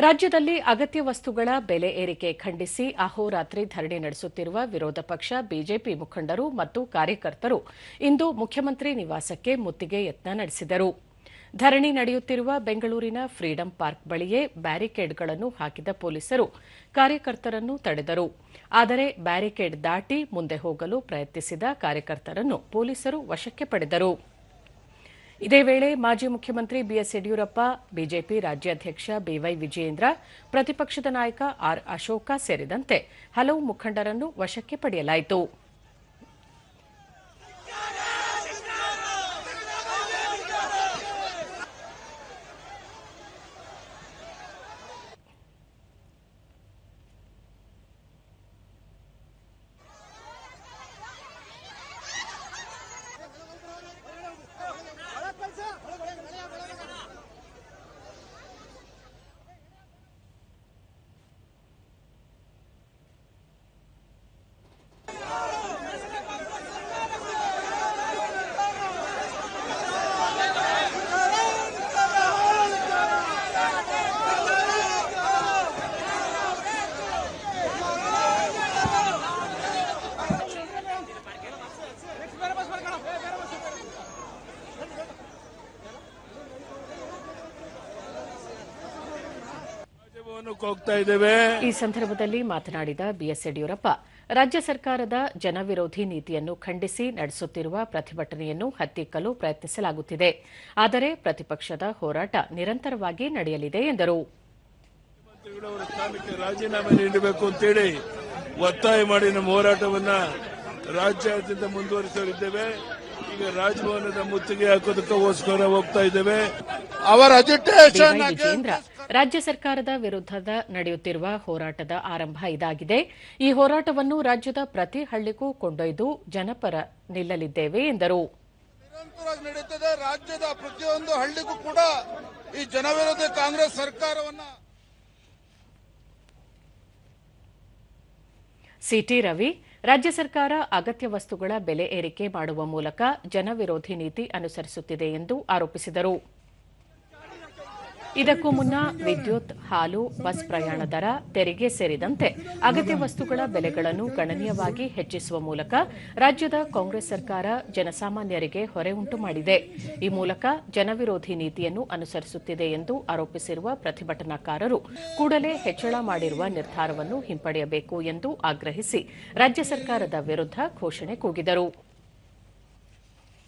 ರಾಜ್ಯದಲ್ಲಿ ಅಗತ್ಯ ವಸ್ತುಗಳ ಬೆಲೆ ಏರಿಕೆ ಖಂಡಿಸಿ ಅಹೋರಾತ್ರಿ ಧರಣಿ ನಡೆಸುತ್ತಿರುವ ವಿರೋಧ ಪಕ್ಷ ಬಿಜೆಪಿ ಮುಖಂಡರು ಮತ್ತು ಕಾರ್ಯಕರ್ತರು ಇಂದು ಮುಖ್ಯಮಂತ್ರಿ ನಿವಾಸಕ್ಕೆ ಮುತ್ತಿಗೆ ಯತ್ನ ನಡೆಸಿದರು. ಧರಣಿ ನಡೆಯುತ್ತಿರುವ ಬೆಂಗಳೂರಿನ ಫ್ರೀಡಂ ಪಾರ್ಕ್ ಬಳಿಯೇ ಬ್ಯಾರಿಕೇಡ್ಗಳನ್ನು ಹಾಕಿದ ಪೊಲೀಸರು ಕಾರ್ಯಕರ್ತರನ್ನು ತಡೆದರು. ಆದರೆ ಬ್ಯಾರಿಕೇಡ್ ದಾಟಿ ಮುಂದೆ ಹೋಗಲು ಪ್ರಯತ್ನಿಸಿದ ಕಾರ್ಯಕರ್ತರನ್ನು ಪೊಲೀಸರು ವಶಕ್ಕೆ ಪಡೆದರು. ಇದೇ ವೇಳೆ ಮಾಜಿ ಮುಖ್ಯಮಂತ್ರಿ ಬಿಎಸ್ ಯಡಿಯೂರಪ್ಪ, ಬಿಜೆಪಿ ರಾಜ್ಯಾಧ್ಯಕ್ಷ ಬಿವೈ ವಿಜಯೇಂದ್ರ, ಪ್ರತಿಪಕ್ಷದ ನಾಯಕ ಆರ್ ಅಶೋಕ ಸೇರಿದಂತೆ ಹಲವು ಮುಖಂಡರನ್ನು ವಶಕ್ಕೆ ಪಡೆಯಲಾಯಿತು. ಈ ಸಂದರ್ಭದಲ್ಲಿ ಮಾತನಾಡಿದ ಬಿಎಸ್ ಯಡಿಯೂರಪ್ಪ, ರಾಜ್ಯ ಸರ್ಕಾರದ ಜನವಿರೋಧಿ ನೀತಿಯನ್ನು ಖಂಡಿಸಿ ನಡೆಸುತ್ತಿರುವ ಪ್ರತಿಭಟನೆಯನ್ನು ಹತ್ತಿಕ್ಕಲು ಪ್ರಯತ್ನಿಸಲಾಗುತ್ತಿದೆ. ಆದರೆ ಪ್ರತಿಪಕ್ಷದ ಹೋರಾಟ ನಿರಂತರವಾಗಿ ನಡೆಯಲಿದೆ ಎಂದರು. ರಾಜೀನಾಮೆ ನೀಡಬೇಕು ಅಂತೇಳಿ ಒತ್ತಾಯ ಮಾಡಿ ನಮ್ಮ ಹೋರಾಟವನ್ನ ರಾಜ್ಯಾದ್ಯಂತ ಮುಂದುವರಿಸಿದ್ದೇವೆ. ಈಗ ರಾಜಭವನದ ಮುತ್ತಿಗೆ ಹಾಕೋದಕ್ಕೋಸ್ಕರ ಹೋಗ್ತಾ ಇದ್ದೇವೆ. ಅವರ ವಿಜೇಂದ್ರ, ರಾಜ್ಯ ಸರ್ಕಾರದ ವಿರುದ್ಧದ ನಡೆಯುತ್ತಿರುವ ಹೋರಾಟದ ಆರಂಭ ಇದಾಗಿದೆ. ಈ ಹೋರಾಟವನ್ನು ರಾಜ್ಯದ ಪ್ರತಿ ಹಳ್ಳಿಗೂ ಕೊಂಡೊಯ್ದು ಜನಪರ ನಿಲ್ಲಲಿದ್ದೇವೆ ಎಂದರು. ನಿರಂತರವಾಗಿ ನಡೆಯುತ್ತದೆ. ರಾಜ್ಯದ ಪ್ರತಿಯೊಂದು ಹಳ್ಳಿಗೂ ಕೂಡ ಈ ಜನವಿರೋಧಿ ಕಾಂಗ್ರೆಸ್ ಸರ್ಕಾರವನ್ನ. ಸಿಟಿ ರವಿ, ರಾಜ್ಯ ಸರ್ಕಾರ ಅಗತ್ಯ ವಸ್ತುಗಳ ಬೆಲೆ ಏರಿಕೆ ಮಾಡುವ ಮೂಲಕ ಜನವಿರೋಧಿ ನೀತಿ ಅನುಸರಿಸುತ್ತಿದೆ ಎಂದು ಆರೋಪಿಸಿದರು. ಇದಕ್ಕೂ ಮುನ್ನ ವಿದ್ಯುತ್, ಹಾಲು, ಬಸ್ ಪ್ರಯಾಣ ದರ, ತೆರಿಗೆ ಸೇರಿದಂತೆ ಅಗತ್ಯ ವಸ್ತುಗಳ ಬೆಲೆಗಳನ್ನು ಗಣನೀಯವಾಗಿ ಹೆಚ್ಚಿಸುವ ಮೂಲಕ ರಾಜ್ಯದ ಕಾಂಗ್ರೆಸ್ ಸರ್ಕಾರ ಜನಸಾಮಾನ್ಯರಿಗೆ ಹೊರೆ ಉಂಟು ಮಾಡಿದೆ. ಈ ಮೂಲಕ ಜನವಿರೋಧಿ ನೀತಿಯನ್ನು ಅನುಸರಿಸುತ್ತಿದೆ ಎಂದು ಆರೋಪಿಸಿರುವ ಪ್ರತಿಭಟನಾಕಾರರು ಕೂಡಲೇ ಹೆಚ್ಚಳ ಮಾಡಿರುವ ನಿರ್ಧಾರವನ್ನು ಹಿಂಪಡೆಯಬೇಕು ಎಂದು ಆಗ್ರಹಿಸಿ ರಾಜ್ಯ ಸರ್ಕಾರದ ವಿರುದ್ಧ ಘೋಷಣೆ ಕೂಗಿದರು.